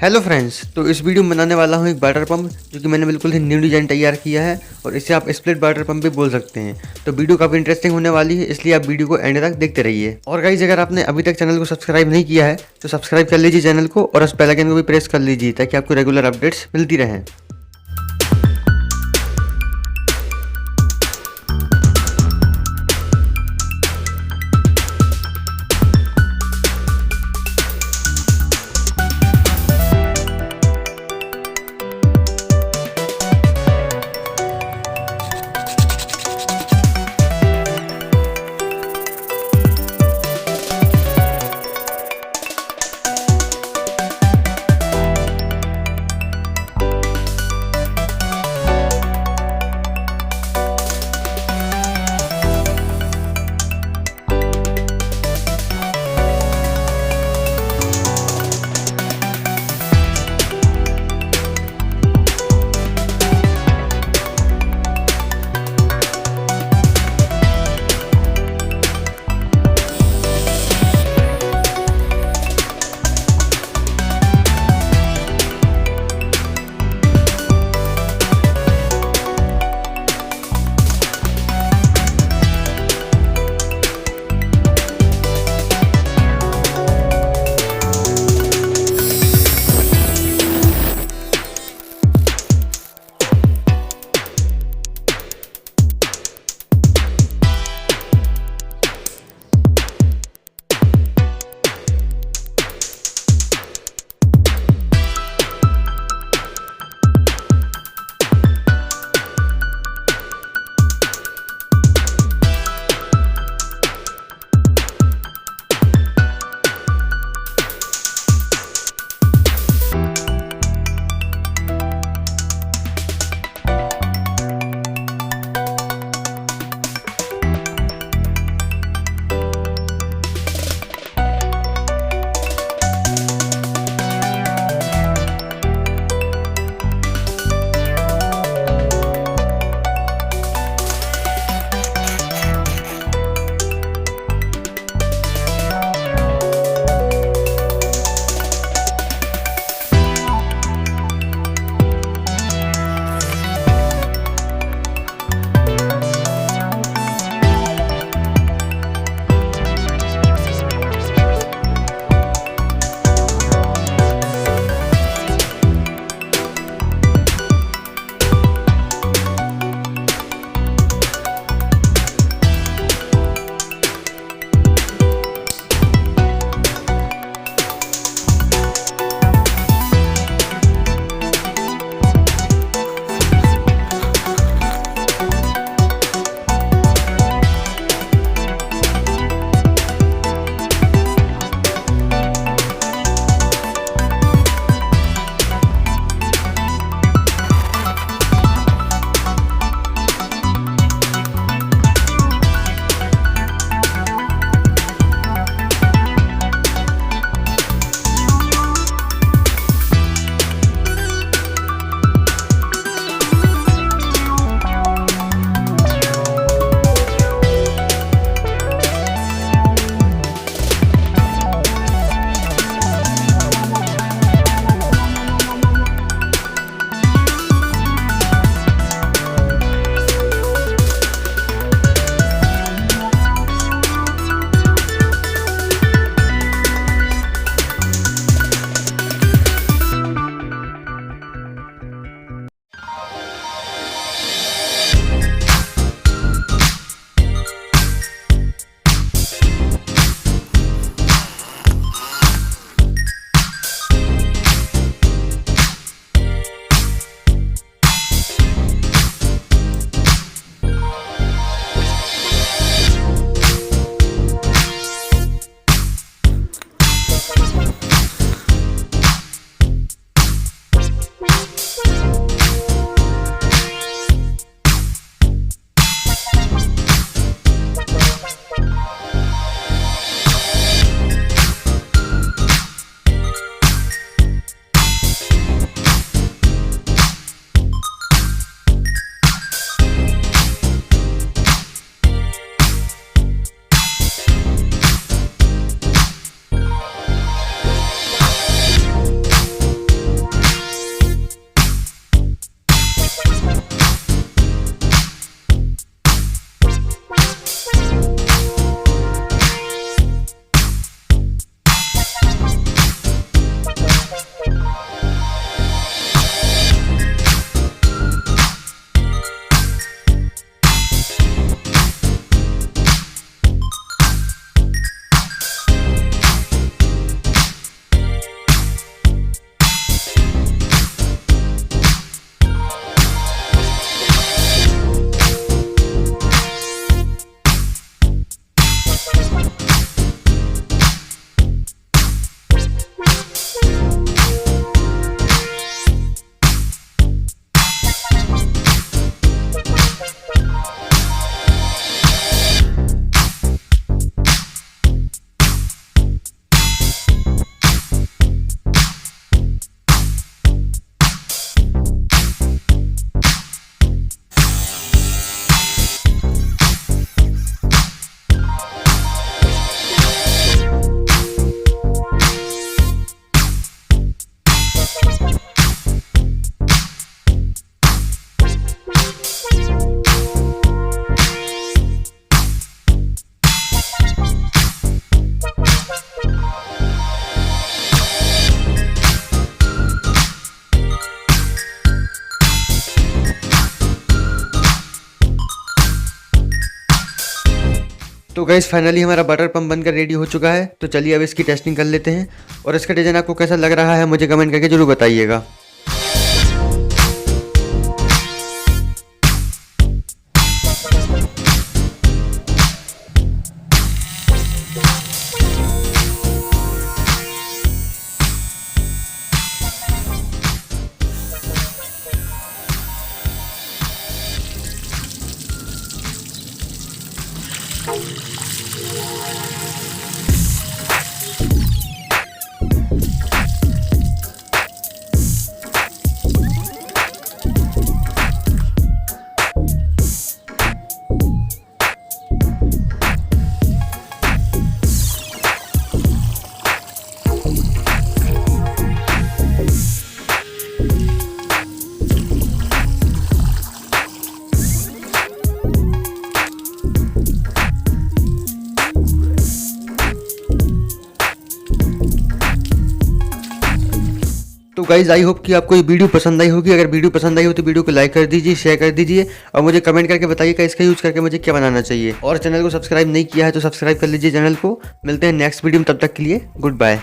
Hello friends, तो इस video में बनाने वाला हूँ एक वाटर पंप जो कि मैंने बिल्कुल ही न्यू डिजाइन तैयार किया है और इसे आप स्प्लिट वाटर पंप भी बोल सकते हैं। तो वीडियो काफ़ी इंटरेस्टिंग होने वाली है, इसलिए आप वीडियो को एंड तक देखते रहिए। और गाइस, अगर आपने अभी तक चैनल को सब्सक्राइब नहीं किया है तो सब्सक्राइब कर लीजिए चैनल को और उस बेल आइकन को भी प्रेस कर लीजिए ताकि आपको रेगुलर अपडेट्स मिलती रहें। तो गाइस फाइनली हमारा वाटर पंप बनकर रेडी हो चुका है। तो चलिए अब इसकी टेस्टिंग कर लेते हैं और इसका डिजाइन आपको कैसा लग रहा है मुझे कमेंट करके जरूर बताइएगा। तो गाइज आई होप कि आपको ये वीडियो पसंद आई होगी। अगर वीडियो पसंद आई हो तो वीडियो को लाइक कर दीजिए, शेयर कर दीजिए और मुझे कमेंट करके बताइएगा इसका यूज करके मुझे क्या बनाना चाहिए। और चैनल को सब्सक्राइब नहीं किया है तो सब्सक्राइब कर लीजिए चैनल को। मिलते हैं नेक्स्ट वीडियो में, तब तक के लिए गुड बाय।